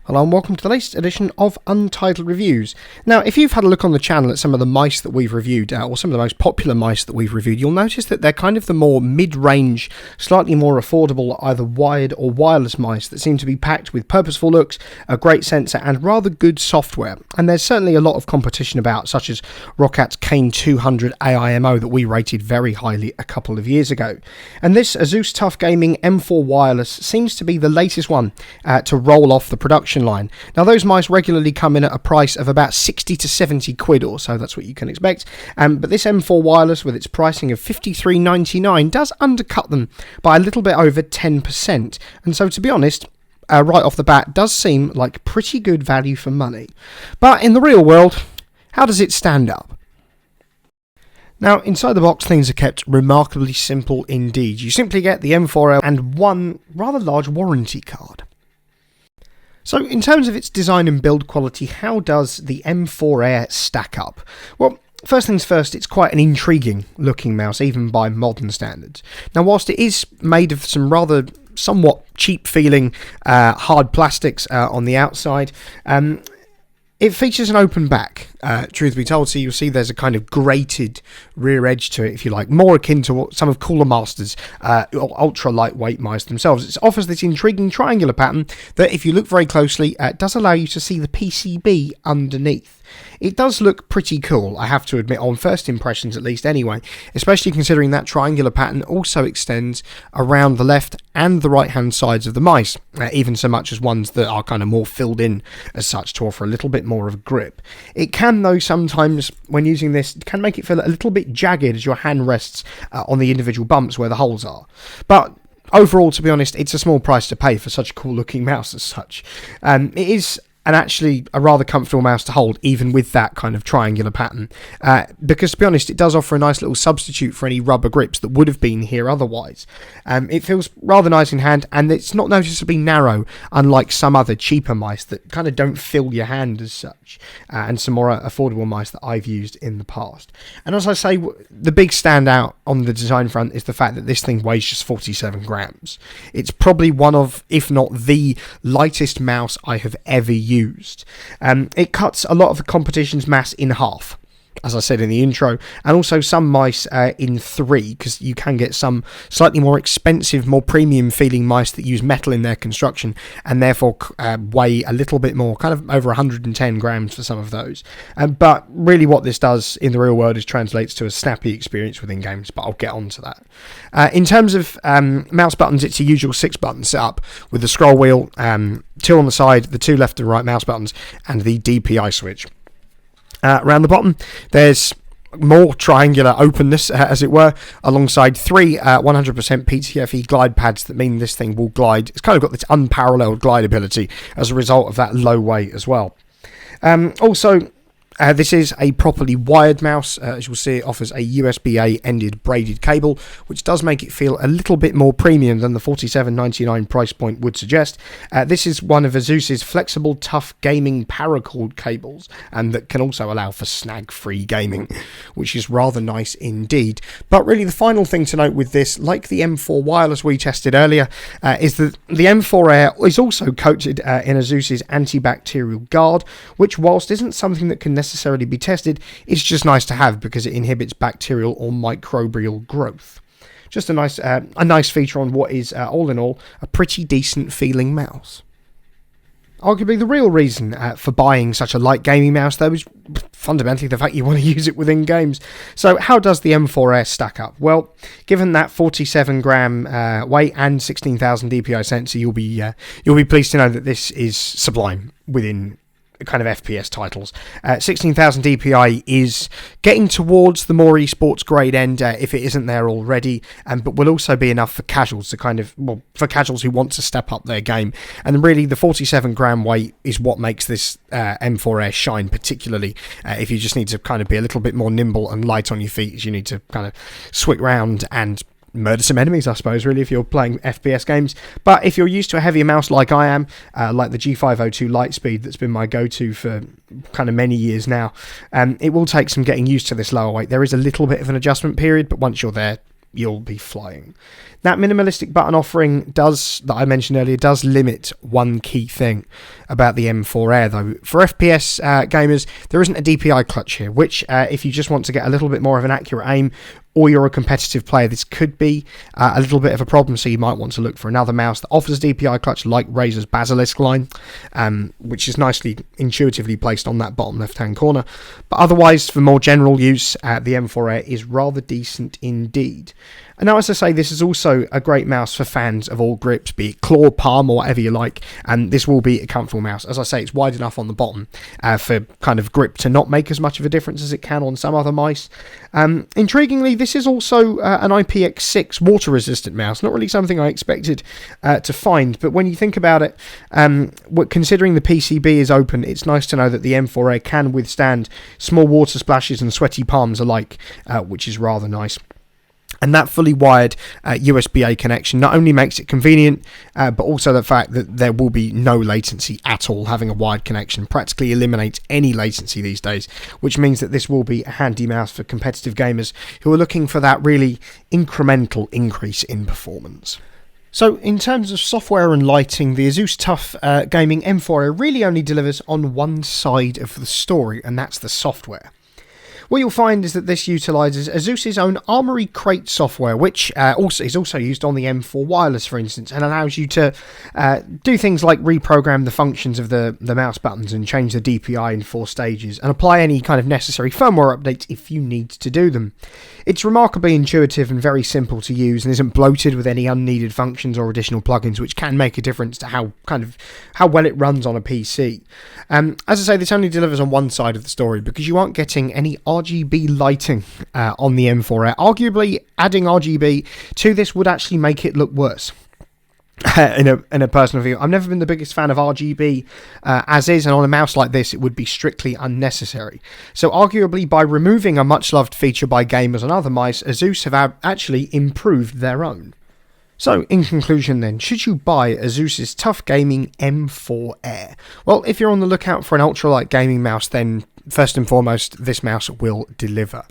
Hello and welcome to the latest edition of Untitled Reviews. Now, if you've had a look on the channel at some of the mice that we've reviewed, or some of the most popular mice that we've reviewed, you'll notice that they're kind of the more mid-range, slightly more affordable, either wired or wireless mice that seem to be packed with purposeful looks, a great sensor and rather good software. And there's certainly a lot of competition about, such as Rocat's Kane 200 AIMO that we rated very highly a couple of years ago. And this ASUS TUF Gaming M4 Wireless seems to be the latest one to roll off the production line. Now, those mice regularly come in at a price of about 60 to 70 quid or so, that's what you can expect, but this M4 Wireless with its pricing of $53.99 does undercut them by a little bit over 10%, and so to be honest, right off the bat does seem like pretty good value for money. But in the real world, how does it stand up? Now, inside the box, things are kept remarkably simple indeed. You simply get the M4L and one rather large warranty card. So, in terms of its design and build quality, how does the M4 Air stack up? Well, first things first, it's quite an intriguing looking mouse, even by modern standards. Now, whilst it is made of some rather somewhat cheap feeling hard plastics on the outside, it features an open back, truth be told, so you'll see there's a kind of grated rear edge to it, if you like, more akin to what some of Cooler Master's ultra lightweight mice themselves. It offers this intriguing triangular pattern that, if you look very closely, does allow you to see the PCB underneath. It does look pretty cool, I have to admit, on first impressions at least anyway, especially considering that triangular pattern also extends around the left and the right hand sides of the mice, even so much as ones that are kind of more filled in as such to offer a little bit more of a grip. It can, though, sometimes when using this, can make it feel a little bit jagged as your hand rests on the individual bumps where the holes are. But overall, to be honest, it's a small price to pay for such a cool looking mouse as such. It is actually a rather comfortable mouse to hold, even with that kind of triangular pattern, because to be honest, it does offer a nice little substitute for any rubber grips that would have been here otherwise. It feels rather nice in hand, and it's not noticeably narrow, unlike some other cheaper mice that kind of don't fill your hand as such, and some more affordable mice that I've used in the past. And as I say, the big standout on the design front is the fact that this thing weighs just 47 grams. It's probably one of, if not the lightest mouse I have ever used. It cuts a lot of the competition's mass in half, as I said in the intro, and also some mice in three, because you can get some slightly more expensive, more premium feeling mice that use metal in their construction and therefore weigh a little bit more, kind of over 110 grams for some of those. But really what this does in the real world is translates to a snappy experience within games, but I'll get on to that. In terms of mouse buttons, it's a usual 6-button setup with the scroll wheel, 2 on the side, the 2 left and right mouse buttons, and the DPI switch. Around the bottom, there's more triangular openness, as it were, alongside 3 100% PTFE glide pads that mean this thing will glide. It's kind of got this unparalleled glide ability as a result of that low weight as well. Also, this is a properly wired mouse. As you'll see, it offers a USB-A ended braided cable, which does make it feel a little bit more premium than the $47.99 price point would suggest. This is one of ASUS's flexible, tough gaming paracord cables, and that can also allow for snag-free gaming, which is rather nice indeed. But really, the final thing to note with this, like the M4 Wireless we tested earlier, is that the M4 Air is also coated in ASUS's antibacterial guard, which, whilst isn't something that can necessarily be tested, it's just nice to have because it inhibits bacterial or microbial growth. Just a nice feature on what is, all in all, a pretty decent feeling mouse. Arguably the real reason for buying such a light gaming mouse, though, is fundamentally the fact you want to use it within games. So how does the M4 Air stack up? Well, given that 47 gram weight and 16,000 DPI sensor, you'll be pleased to know that this is sublime within kind of FPS titles. 16,000 DPI is getting towards the more esports grade end if it isn't there already, but will also be enough for casuals to for casuals who want to step up their game. And really, the 47 gram weight is what makes this M4 Air shine, particularly if you just need to kind of be a little bit more nimble and light on your feet as you need to kind of swing around and murder some enemies, I suppose, really, if you're playing FPS games. But if you're used to a heavier mouse like I am, like the G502 Lightspeed that's been my go-to for kind of many years now, it will take some getting used to this lower weight. There is a little bit of an adjustment period, but once you're there, you'll be flying. That minimalistic button offering that I mentioned earlier does limit one key thing about the M4 Air though. For FPS gamers, there isn't a DPI clutch here, which if you just want to get a little bit more of an accurate aim, or you're a competitive player, this could be a little bit of a problem, so you might want to look for another mouse that offers DPI clutch like Razer's Basilisk line, which is nicely intuitively placed on that bottom left-hand corner. But otherwise, for more general use, the M4 Air is rather decent indeed. And now, as I say, this is also a great mouse for fans of all grips, be it claw, palm, or whatever you like, and this will be a comfortable mouse. As I say, it's wide enough on the bottom for kind of grip to not make as much of a difference as it can on some other mice. Intriguingly, this is also an IPX6 water-resistant mouse, not really something I expected to find, but when you think about it, considering the PCB is open, it's nice to know that the M4A can withstand small water splashes and sweaty palms alike, which is rather nice. And that fully wired USB-A connection not only makes it convenient, but also the fact that there will be no latency at all. Having a wired connection practically eliminates any latency these days, which means that this will be a handy mouse for competitive gamers who are looking for that really incremental increase in performance. So in terms of software and lighting, the ASUS TUF Gaming M4 really only delivers on one side of the story, and that's the software. What you'll find is that this utilises ASUS's own Armoury Crate software, which is also used on the M4 Wireless, for instance, and allows you to do things like reprogram the functions of the mouse buttons and change the DPI in 4 stages, and apply any kind of necessary firmware updates if you need to do them. It's remarkably intuitive and very simple to use, and isn't bloated with any unneeded functions or additional plugins, which can make a difference to how well it runs on a PC. As I say, this only delivers on one side of the story because you aren't getting any RGB lighting on the M4 Air. Arguably, adding RGB to this would actually make it look worse. In a personal view, I've never been the biggest fan of RGB as is, and on a mouse like this it would be strictly unnecessary. So arguably, by removing a much loved feature by gamers on other mice, ASUS have actually improved their own. So, in conclusion then, should you buy ASUS's TUF Gaming M4 Air? Well, if you're on the lookout for an ultralight gaming mouse, then first and foremost, this mouse will deliver.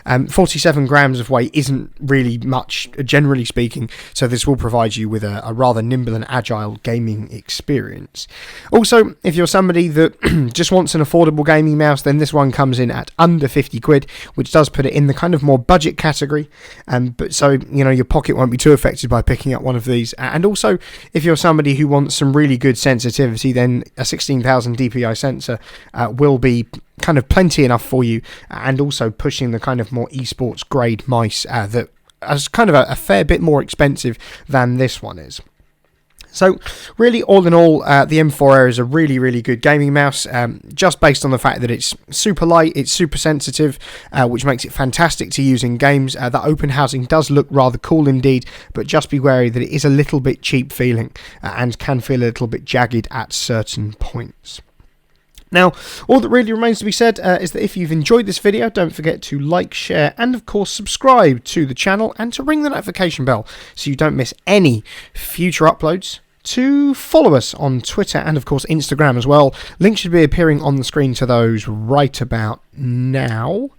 47 grams of weight isn't really much, generally speaking, so this will provide you with a rather nimble and agile gaming experience. Also, if you're somebody that just wants an affordable gaming mouse, then this one comes in at under 50 quid, which does put it in the kind of more budget category, but so, you know, your pocket won't be too affected by picking up one of these. And also, if you're somebody who wants some really good sensitivity, then a 16,000 DPI sensor will be kind of plenty enough for you, and also pushing the kind of more esports grade mice that is kind of a fair bit more expensive than this one is. So really, all in all, the M4 Air is a really, really good gaming mouse, just based on the fact that it's super light, it's super sensitive, which makes it fantastic to use in games. That open housing does look rather cool indeed, but just be wary that it is a little bit cheap feeling and can feel a little bit jagged at certain points. Now, all that really remains to be said is that if you've enjoyed this video, don't forget to like, share, and of course subscribe to the channel, and to ring the notification bell so you don't miss any future uploads. To follow us on Twitter and of course Instagram as well. Links should be appearing on the screen to those right about now.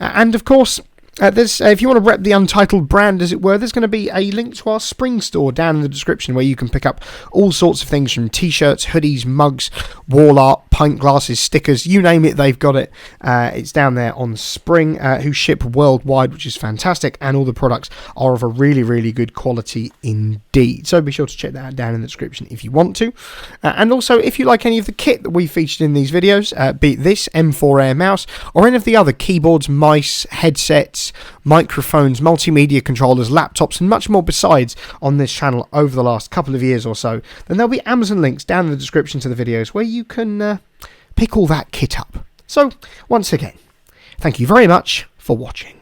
And of course, if you want to rep the Untitled brand, as it were, there's going to be a link to our spring store down in the description where you can pick up all sorts of things from t-shirts, hoodies, mugs, wall art, pint glasses, stickers, you name it, they've got it. It's down there on Spring, who ship worldwide, which is fantastic, and all the products are of a really, really good quality indeed. So be sure to check that out down in the description if you want to. And also, if you like any of the kit that we featured in these videos, be it this M4 Air mouse or any of the other keyboards, mice, headsets, microphones, multimedia controllers, laptops, and much more besides on this channel over the last couple of years or so, then there'll be Amazon links down in the description to the videos where you can pick all that kit up. So, once again, thank you very much for watching.